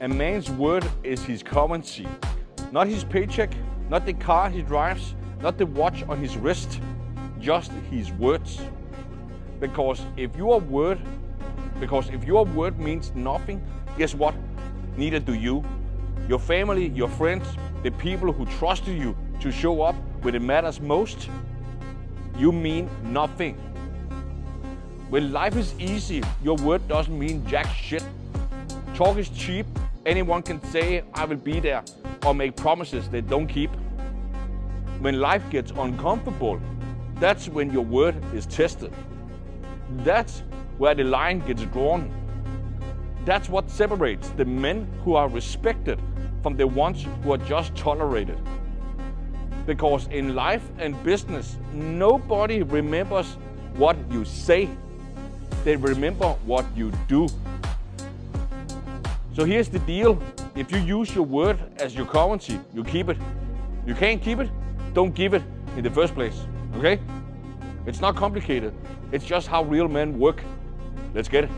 A man's word is his currency, not his paycheck, not the car he drives, not the watch on his wrist, just his words. Because if your word means nothing, guess what? Neither do you. Your family, your friends, the people who trusted you to show up when it matters most, you mean nothing. When life is easy, your word doesn't mean jack shit. Talk is cheap. Anyone can say, I will be there, or make promises they don't keep. When life gets uncomfortable, that's when your word is tested. That's where the line gets drawn. That's what separates the men who are respected from the ones who are just tolerated. Because in life and business, nobody remembers what you say. They remember what you do. So here's the deal. If you use your word as your currency, you keep it. You can't keep it, don't give it in the first place, okay? It's not complicated. It's just how real men work. Let's get it.